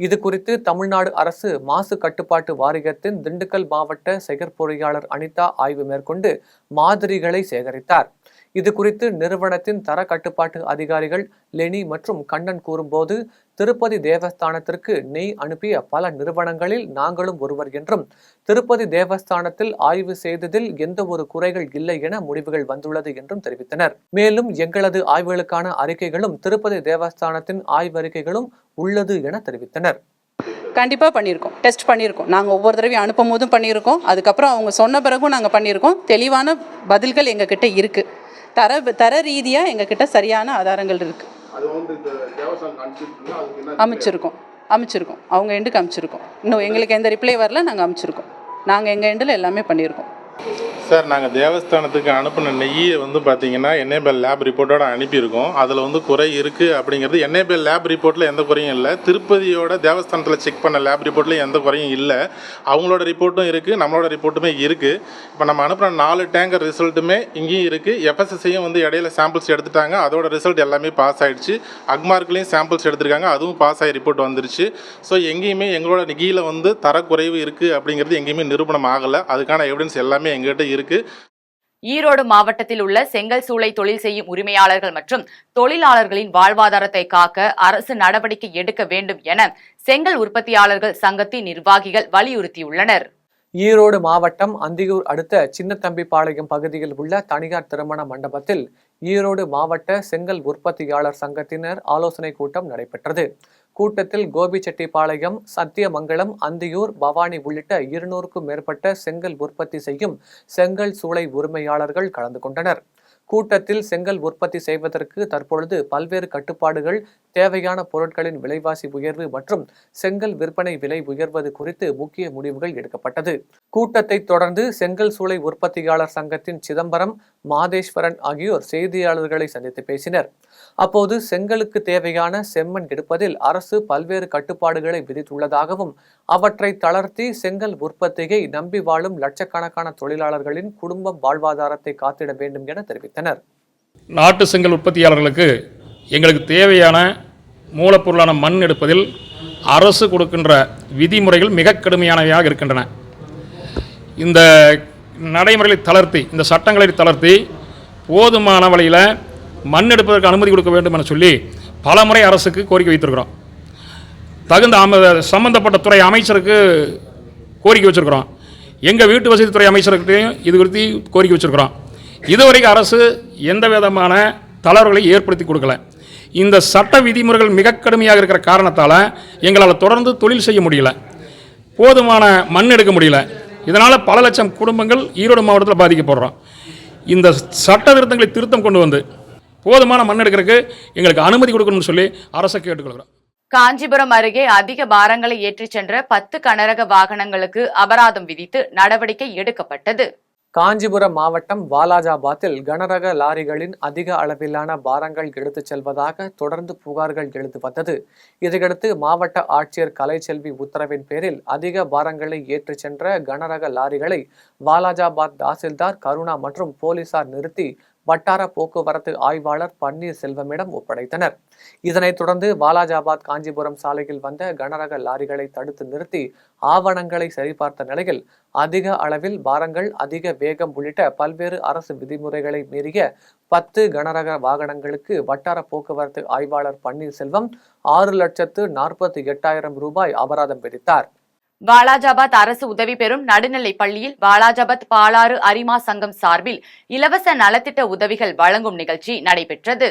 [SPEAKER 2] இது குறித்து தமிழ்நாடு அரசு மாசு கட்டுப்பாட்டு வாரியத்தின் திண்டுக்கல் மாவட்ட செயற்பொறியாளர் அனிதா ஆய்வு மேற்கொண்டு மாதிரிகளை சேகரித்தார். இது குறித்து நிறுவனத்தின் தர கட்டுப்பாட்டு அதிகாரிகள் லெனி மற்றும் கண்ணன் கூறும்போது, திருப்பதி தேவஸ்தானத்திற்கு நெய் அனுப்பிய பல நிறுவனங்களில் நாங்களும் ஒருவர் என்றும், திருப்பதி தேவஸ்தானத்தில் ஆய்வு செய்ததில் எந்த ஒரு குறைகள் இல்லை என முடிவுகள் வந்துள்ளது என்றும் தெரிவித்தனர். மேலும் எங்களது ஆய்வுகளுக்கான அறிக்கைகளும் திருப்பதி தேவஸ்தானத்தின் ஆய்வறிக்கைகளும் உள்ளது என தெரிவித்தனர்.
[SPEAKER 8] கண்டிப்பாக பண்ணியிருக்கோம், டெஸ்ட் பண்ணியிருக்கோம். நாங்கள் ஒவ்வொரு தடவையும் அனுப்பும் போதும் பண்ணியிருக்கோம். அதுக்கப்புறம் அவங்க சொன்ன பிறகும் நாங்கள் பண்ணியிருக்கோம். தெளிவான பதில்கள் எங்ககிட்ட இருக்குது. தர ரீதியாக எங்ககிட்ட சரியான ஆதாரங்கள் இருக்குது. அமைச்சிருக்கோம். அவங்க எண்டுக்கு அமைச்சிருக்கோம். இன்னும் எங்களுக்கு எந்த ரிப்ளை வரல. நாங்கள் அமைச்சிருக்கோம். நாங்கள் எங்கள் எண்டில் எல்லாமே பண்ணியிருக்கோம்.
[SPEAKER 9] சார், நாங்கள் தேவஸ்தானத்துக்கு அனுப்பின நெய்யை பார்த்தீங்கன்னா NABL லேப் ரிப்போர்ட்டோட அனுப்பியிருக்கோம். அதில் குறை இருக்குது அப்படிங்கிறது NABL லேப் ரிப்போர்ட்டில் எந்த குறையும் இல்லை. திருப்பதியோட தேவஸ்தானத்தில் செக் பண்ண லேப் ரிப்போர்ட்டில் எந்த குறையும் இல்லை. அவங்களோட ரிப்போர்ட்டும் இருக்குது, நம்மளோட ரிப்போர்ட்டுமே இருக்குது. இப்போ நம்ம அனுப்பின 4 டேங்கர் ரிசல்ட்டுமே இங்கேயும் இருக்குது. FSSஐயும் இடையில சாம்பிள்ஸ் எடுத்துட்டாங்க. அதோட ரிசல்ட் எல்லாமே பாஸ் ஆகிடுச்சு. அக்மார்க்லேயும் சாம்பிள்ஸ் எடுத்திருக்காங்க. அதுவும் பாஸ் ஆகி ரிப்போர்ட் வந்துருச்சு. ஸோ எங்கேயுமே எங்களோட நெய்யில் தரக்குறைவு இருக்குது அப்படிங்கிறது எங்கேயுமே நிரூபணம் ஆகலை. அதுக்கான எவிடன்ஸ் எல்லாமே எங்கள்கிட்ட இருக்கு.
[SPEAKER 1] ஈரோடு மாவட்டத்தில் உள்ள செங்கல் சூளை தொழில் செய்யும் உரிமையாளர்கள் மற்றும் தொழிலாளர்களின் வாழ்வாதாரத்தை காக்க அரசு நடவடிக்கை எடுக்க வேண்டும் என செங்கல் உற்பத்தியாளர்கள் சங்கத்தின் நிர்வாகிகள் வலியுறுத்தியுள்ளனர்.
[SPEAKER 2] ஈரோடு மாவட்டம் அந்தியூர் அடுத்த சின்னத்தம்பிபாளையம் பகுதியில் உள்ள தனியார் திருமண மண்டபத்தில் ஈரோடு மாவட்ட செங்கல் உற்பத்தியாளர் சங்கத்தினர் ஆலோசனை கூட்டம் நடைபெற்றது. கூட்டத்தில் கோபிச்செட்டிப்பாளையம், சத்தியமங்கலம், அந்தியூர், பவானி உள்ளிட்ட 200க்கும் மேற்பட்ட செங்கல் உற்பத்தி செய்யும் செங்கல் சூளை உரிமையாளர்கள் கலந்து கொண்டனர். கூட்டத்தில் செங்கல் உற்பத்தி செய்வதற்கு தற்பொழுது பல்வேறு கட்டுப்பாடுகள், தேவையான பொருட்களின் விலைவாசி உயர்வு மற்றும் செங்கல் விற்பனை விலை உயர்வது குறித்து முக்கிய முடிவுகள் எடுக்கப்பட்டது. கூட்டத்தை தொடர்ந்து செங்கல் சூளை உற்பத்தியாளர் சங்கத்தின் சிதம்பரம், மாதேஸ்வரன் ஆகியோர் செய்தியாளர்களை சந்தித்து பேசினர். அப்போது செங்கலுக்கு தேவையான செம்மண் எடுப்பதில் அரசு பல்வேறு கட்டுப்பாடுகளை விதித்துள்ளதாகவும், அவற்றை தளர்த்தி செங்கல் உற்பத்தியை நம்பி வாழும் லட்சக்கணக்கான தொழிலாளர்களின் குடும்ப வாழ்வாதாரத்தை காத்திட வேண்டும் என தெரிவித்தனர்.
[SPEAKER 10] நாட்டு செங்கல் உற்பத்தியாளர்களுக்கு எங்களுக்கு தேவையான மூலப்பொருளான மண் எடுப்பதில் அரசு கொடுக்கின்ற விதிமுறைகள் மிக கடுமையானவையாக இருக்கின்றன. இந்த நடைமுறைகளை தளர்த்தி, இந்த சட்டங்களை தளர்த்தி போதுமான வழியில் மண் எடுப்பதற்கு அனுமதி கொடுக்க வேண்டும் என சொல்லி பல முறை அரசுக்கு கோரிக்கை வைத்திருக்கிறோம். தகுந்த சம்பந்தப்பட்ட துறை அமைச்சருக்கு கோரிக்கை வச்சுருக்கிறோம். எங்கள் வீட்டு வசதித்துறை அமைச்சருக்கிட்டையும் இது குறித்து கோரிக்கை வச்சுருக்கிறோம். இதுவரைக்கும் அரசு எந்த விதமான தளர்வுகளை ஏற்படுத்தி கொடுக்கல. இந்த சட்ட விதிமுறைகள் மிக கடுமையாக இருக்கிற காரணத்தால் எங்களால் தொடர்ந்து தொழில் செய்ய முடியல, போதுமான மண் எடுக்க முடியல. இதனால் பல லட்சம் குடும்பங்கள் ஈரோடு மாவட்டத்தில் பாதிக்கப்படுறோம். இந்த சட்ட திருத்தங்களை திருத்தம் கொண்டு வந்து போதுமான மண் எடுக்கிறதுக்கு எங்களுக்கு அனுமதி கொடுக்கணும்னு சொல்லி அரசை கேட்டுக்கொள்கிறோம்.
[SPEAKER 1] காஞ்சிபுரம் அருகே அதிக பாரங்களை ஏற்றிச் சென்ற 10 கனரக வாகனங்களுக்கு அபராதம் விதித்து நடவடிக்கை எடுக்கப்பட்டது.
[SPEAKER 2] காஞ்சிபுரம் மாவட்டம் வாலாஜாபாத்தில் கனரக லாரிகளின் அதிக அளவிலான பாரங்கள் எடுத்துச் செல்வதாக தொடர்ந்து புகார்கள் எழுந்து வந்தது. இதையடுத்து மாவட்ட ஆட்சியர் கலைச்செல்வி உத்தரவின் பேரில் அதிக பாரங்களை ஏற்றிச் சென்ற கனரக லாரிகளை வாலாஜாபாத் தாசில்தார் கருணா மற்றும் போலீசார் நிறுத்தி வட்டார போக்குவரத்து ஆய்வாளர் பன்னீர் செல்வமிடம் ஒப்படைத்தனர். இதனைத் தொடர்ந்து வாலாஜாபாத் காஞ்சிபுரம் சாலையில் வந்த கனரக லாரிகளை தடுத்து நிறுத்தி ஆவணங்களை சரிபார்த்த நிலையில் அதிக அளவில் பாரங்கள், அதிக வேகம் உள்ளிட்ட பல்வேறு அரசு விதிமுறைகளை மீறிய 10 கனரக வாகனங்களுக்கு வட்டார போக்குவரத்து ஆய்வாளர் பன்னீர்செல்வம் 6,48,000 ரூபாய் அபராதம் விதித்தார்.
[SPEAKER 1] வாலாஜாபாத் அரசு உதவி பெறும் நடுநிலைப் பள்ளியில் வாலாஜாபாத் பாலாறு அரிமா சங்கம் சார்பில் இலவச நலத்திட்ட உதவிகள் வழங்கும் நிகழ்ச்சி நடைபெற்றது.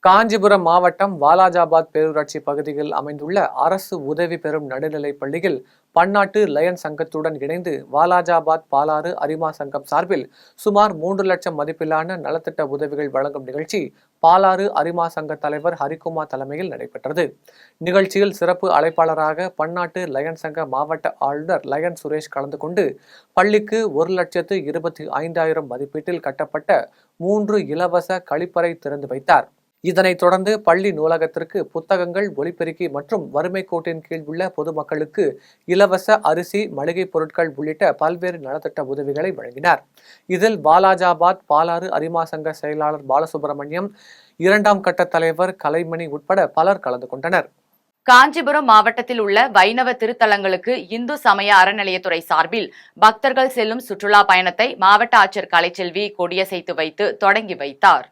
[SPEAKER 2] காஞ்சிபுரம் மாவட்டம் வாலாஜாபாத் பேரூராட்சி பகுதியில் அமைந்துள்ள அரசு உதவி பெறும் நடுநிலைப் பள்ளியில் பன்னாட்டு லயன் சங்கத்துடன் இணைந்து வாலாஜாபாத் பாலாறு அரிமா சங்கம் சார்பில் சுமார் 3 லட்சம் மதிப்பிலான நலத்திட்ட உதவிகள் வழங்கும் நிகழ்ச்சி பாலாறு அரிமா சங்க தலைவர் ஹரிகுமார் தலைமையில் நடைபெற்றது. நிகழ்ச்சியில் சிறப்பு அழைப்பாளராக பன்னாட்டு லயன் சங்க மாவட்ட ஆளுநர் லயன் சுரேஷ் கலந்து கொண்டு பள்ளிக்கு 1,25,000 மதிப்பீட்டில் கட்டப்பட்ட 3 இலவச கழிப்பறை திறந்து வைத்தார். இதனைத் தொடர்ந்து பள்ளி நூலகத்திற்கு புத்தகங்கள், ஒலிபெருக்கி மற்றும் வறுமை கோட்டின் கீழ் உள்ள பொதுமக்களுக்கு இலவச அரிசி, மளிகை பொருட்கள் உள்ளிட்ட பல்வேறு நலத்திட்ட உதவிகளை வழங்கினார். இதில் வாலாஜாபாத் பாலாறு அரிமா சங்க செயலாளர் பாலசுப்ரமணியம், 2ஆம் கட்ட தலைவர் கலைமணி உட்பட பலர் கலந்து கொண்டனர்.
[SPEAKER 1] காஞ்சிபுரம் மாவட்டத்தில் உள்ள வைணவ திருத்தலங்களுக்கு இந்து சமய அறநிலையத்துறை சார்பில் பக்தர்கள் செல்லும் சுற்றுலா பயணத்தை மாவட்ட ஆட்சியர் கலைச்செல்வி கொடியசைத்து வைத்து தொடங்கி வைத்தார்.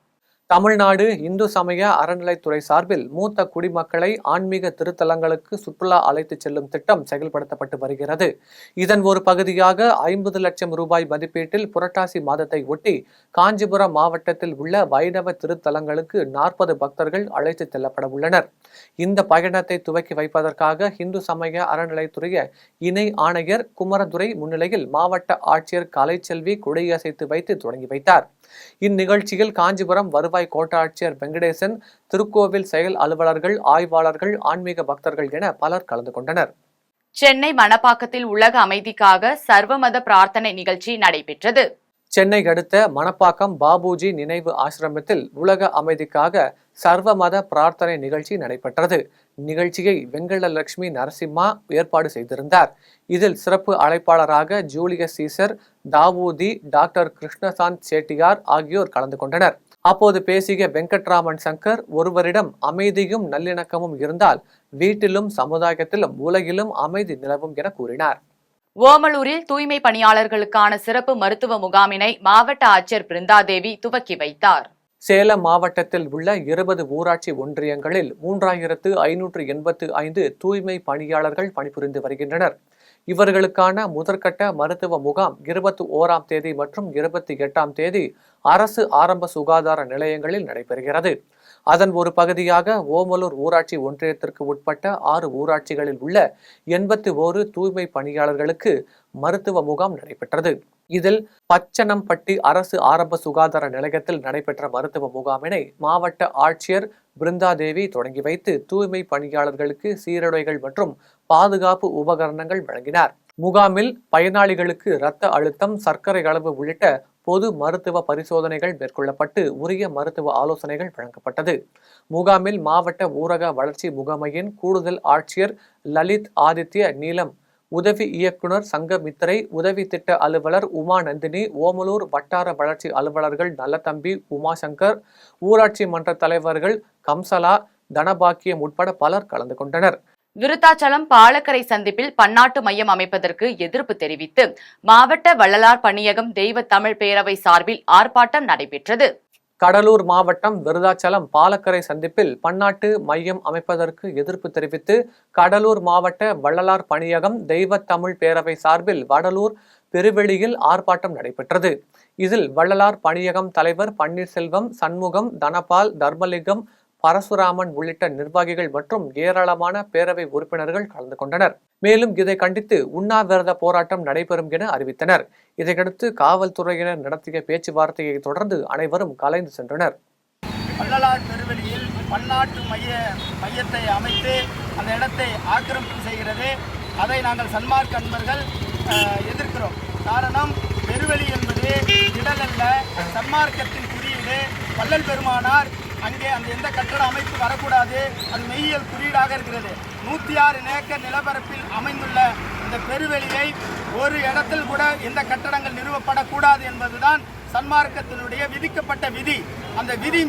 [SPEAKER 2] தமிழ்நாடு இந்து சமய அறநிலைத்துறை சார்பில் மூத்த குடிமக்களை ஆன்மீக திருத்தலங்களுக்கு சுற்றுலா அழைத்துச் செல்லும் திட்டம் செயல்படுத்தப்பட்டு வருகிறது. இதன் ஒரு பகுதியாக 50 லட்சம் ரூபாய் மதிப்பீட்டில் புரட்டாசி மாதத்தை ஒட்டி காஞ்சிபுரம் மாவட்டத்தில் உள்ள வைணவ திருத்தலங்களுக்கு 40 பக்தர்கள் அழைத்துச் செல்லப்பட உள்ளனர். இந்த பயணத்தை துவக்கி வைப்பதற்காக இந்து சமய அறநிலைத்துறை இணை ஆணையர் குமரதுரை முன்னிலையில் மாவட்ட ஆட்சியர் கலைச்செல்வி கொடியசைத்து வைத்து தொடங்கி வைத்தார். இந்நிகழ்ச்சியில் காஞ்சிபுரம் வருவாய் கோட்டாட்சியர் வெங்கடேசன், திருக்கோவில் செயல் அலுவலர்கள், ஆய்வாளர்கள், ஆன்மீக பக்தர்கள் என பலர் கலந்து கொண்டனர்.
[SPEAKER 1] சென்னை மணப்பாக்கத்தில் உலக அமைதிக்காக சர்வமத பிரார்த்தனை நிகழ்ச்சி நடைபெற்றது.
[SPEAKER 2] சென்னை அடுத்த மணப்பாக்கம் பாபுஜி நினைவு ஆசிரமத்தில் உலக அமைதிக்காக சர்வமத பிரார்த்தனை நிகழ்ச்சி நடைபெற்றது. நிகழ்ச்சியை வெங்கடலட்சுமி நரசிம்மா ஏற்பாடு செய்திருந்தார். இதில் சிறப்பு அழைப்பாளராக Julius Caesar, Dawoodi, doctor Krishnasanth Chettiar ஆகியோர் கலந்து கொண்டனர். அப்போது பேசிய வெங்கட்ராமன் சங்கர், ஒருவரிடம் அமைதியும் நல்லிணக்கமும் இருந்தால் வீட்டிலும் சமுதாயத்திலும் உலகிலும் அமைதி நிலவும் என கூறினார்.
[SPEAKER 1] ஓமலூரில் தூய்மை பணியாளர்களுக்கான சிறப்பு மருத்துவ முகாமினை மாவட்ட ஆட்சியர் பிருந்தாதேவி துவக்கி வைத்தார்.
[SPEAKER 2] சேலம் மாவட்டத்தில் உள்ள 20 ஊராட்சி ஒன்றியங்களில் 3585 தூய்மை பணியாளர்கள் பணிபுரிந்து வருகின்றனர். இவர்களுக்கான முதற்கட்ட மருத்துவ முகாம் 21ஆம் தேதி மற்றும் 28ஆம் தேதி அரசு ஆரம்ப சுகாதார நிலையங்களில் நடைபெறுகிறது. அதன் ஒரு பகுதியாக ஓமலூர் ஊராட்சி ஒன்றியத்திற்கு உட்பட்ட 6 ஊராட்சிகளில் உள்ள 81 தூய்மை பணியாளர்களுக்கு மருத்துவ முகாம் நடைபெற்றது. இதில் பச்சனம்பட்டி அரசு ஆரம்ப சுகாதார நிலையத்தில் நடைபெற்ற மருத்துவ முகாமினை மாவட்ட ஆட்சியர் பிருந்தாதேவி தொடங்கி வைத்து தூய்மை பணியாளர்களுக்கு சீருடைகள் மற்றும் பாதுகாப்பு உபகரணங்கள் வழங்கினார். முகாமில் பயனாளிகளுக்கு இரத்த அழுத்தம், சர்க்கரை அளவு உள்ளிட்ட பொது மருத்துவ பரிசோதனைகள் மேற்கொள்ளப்பட்டு உரிய மருத்துவ ஆலோசனைகள் வழங்கப்பட்டது. முகாமில் மாவட்ட ஊரக வளர்ச்சி முகமையின் கூடுதல் ஆட்சியர் லலித் ஆதித்ய நீலம், உதவி இயக்குனர் சங்கமித்திரை, உதவி திட்ட அலுவலர் உமா நந்தினி, ஓமலூர் வட்டார வளர்ச்சி அலுவலர்கள் நல்லதம்பி, உமாசங்கர், ஊராட்சி மன்ற தலைவர்கள் கம்சலா, தனபாக்கியம் உட்பட பலர் கலந்து கொண்டனர்.
[SPEAKER 1] விருத்தாச்சலம் பாலக்கரை சந்திப்பில் பன்னாட்டு மையம் அமைப்பதற்கு எதிர்ப்பு தெரிவித்து மாவட்ட வள்ளலார் பணியகம் தெய்வ தமிழ் பேரவை சார்பில் ஆர்ப்பாட்டம் நடைபெற்றது.
[SPEAKER 2] கடலூர் மாவட்டம் விருத்தாச்சலம் பாலக்கரை சந்திப்பில் பன்னாட்டு மையம் அமைப்பதற்கு எதிர்ப்பு தெரிவித்து கடலூர் மாவட்ட வள்ளலார் பணியகம் தெய்வ தமிழ் பேரவை சார்பில் வடலூர் பெருவெளியில் ஆர்ப்பாட்டம் நடைபெற்றது. இதில் வள்ளலார் பணியகம் தலைவர் பன்னீர்செல்வம், சண்முகம், தனபால், தர்மலிங்கம், பரசுராமன் உள்ளிட்ட நிர்வாகிகள் மற்றும் ஏராளமான பேரவை உறுப்பினர்கள் கலந்து கொண்டனர். மேலும் இதை கண்டித்து உண்ணாவிரத போராட்டம் நடைபெறும் என அறிவித்தனர். இதையடுத்து காவல்துறையினர் நடத்திய பேச்சுவார்த்தையை தொடர்ந்து அனைவரும் கலைந்து சென்றனர்.
[SPEAKER 11] வள்ளலார் பெருவெளியில் பன்னாட்டு மையத்தை அமைத்து அந்த இடத்தை ஆக்கிரமிப்பு செய்கிறது. அதை நாங்கள் சன்மார்க்க அன்பர்கள் எதிர்க்கிறோம். காரணம், பெருவெளி என்பது திடல் அல்ல, சன்மார்க்கத்தின் குறியீடு. வள்ளல் பெருமானார் அங்கே அந்த எந்த கட்டட அமைப்பு வரக்கூடாது, அது மெய்யியல் குறியீடாக இருக்கிறது. 106 ஏக்கர் நிலப்பரப்பில் அமைந்துள்ள இந்த பெருவெளியை ஒரு இடத்தில் கூட எந்த கட்டடங்கள் நிறுவப்படக்கூடாது என்பதுதான் சன்மார்க்கத்தினுடைய விதிக்கப்பட்ட விதி. அந்த விதி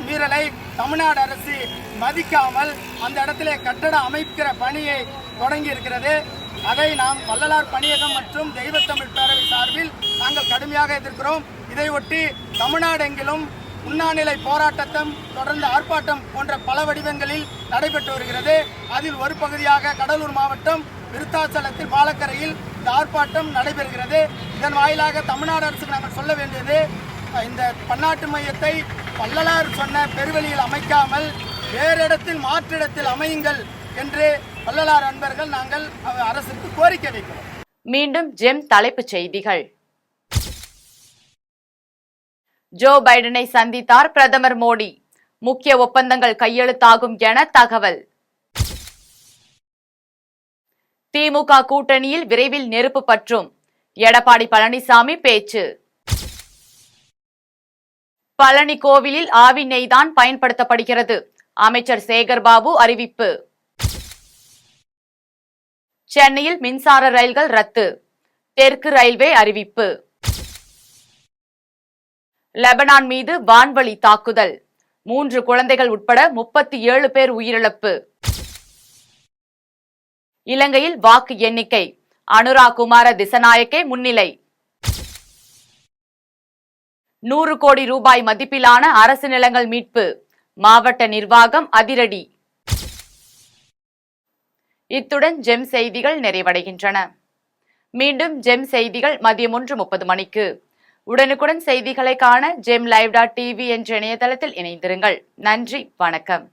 [SPEAKER 11] மீறலை தமிழ்நாடு அரசு மதிக்காமல் அந்த இடத்திலே கட்டட அமைக்கிற பணியை தொடங்கி இருக்கிறது. அதை நாம் வள்ளலார் பணியகம் மற்றும் தெய்வத்தமிழ் பேரவை சார்பில் நாங்கள் கடுமையாக எதிர்க்கிறோம். இதையொட்டி தமிழ்நாடெங்கிலும் உண்ணாநிலை போராட்டத்தம், தொடர்ந்து ஆர்ப்பாட்டம் போன்ற பல வடிவங்களில் நடைபெற்று வருகிறது. அதில் ஒரு பகுதியாக கடலூர் மாவட்டம் விருத்தாச்சலத்தில் பாலக்கரையில் இந்த ஆர்ப்பாட்டம் நடைபெறுகிறது. இதன் வாயிலாக தமிழ்நாடு அரசுக்கு நாங்கள் சொல்ல வேண்டியது, இந்த பன்னாட்டு மையத்தை வள்ளலார் சொன்ன பெருவெளியில் அமைக்காமல் வேறு இடத்தில் மாற்று இடத்தில் அமையுங்கள் என்று வள்ளலார் அன்பர்கள் நாங்கள் அரசுக்கு கோரிக்கை வைக்கிறோம்.
[SPEAKER 1] மீண்டும் ஜெம் தலைப்புச் செய்திகள். ஜோ பைடனை சந்தித்தார் பிரதமர் மோடி. முக்கிய ஒப்பந்தங்கள் கையெழுத்தாகும் என தகவல். திமுக கூட்டணியில் விரைவில் நெருப்பு பற்றும். எடப்பாடி பழனிசாமி பேச்சு. பழனி கோவிலில் ஆவி நெய்தான் பயன்படுத்தப்படுகிறது. அமைச்சர் சேகர்பாபு அறிவிப்பு. சென்னையில் மின்சார ரயில்கள் ரத்து. தெற்கு ரயில்வே அறிவிப்பு. லெபனான் மீது வான்வழி தாக்குதல். 3 குழந்தைகள் உட்பட 37 பேர் உயிரிழப்பு. இலங்கையில் வாக்கு எண்ணிக்கை. அனுரா குமார திசநாயக்கே முன்னிலை. 100 கோடி ரூபாய் மதிப்பிலான அரசு நிலங்கள் மீட்பு. மாவட்ட நிர்வாகம் அதிரடி. இத்துடன் ஜெம் செய்திகள் நிறைவடைகின்றன. மீண்டும் ஜெம் செய்திகள் மதியம் 1:30 மணிக்கு. உடனுக்குடன் செய்திகளை காண GemLive.tv என்ற இணையதளத்தில் இணைந்திருங்கள். நன்றி, வணக்கம்.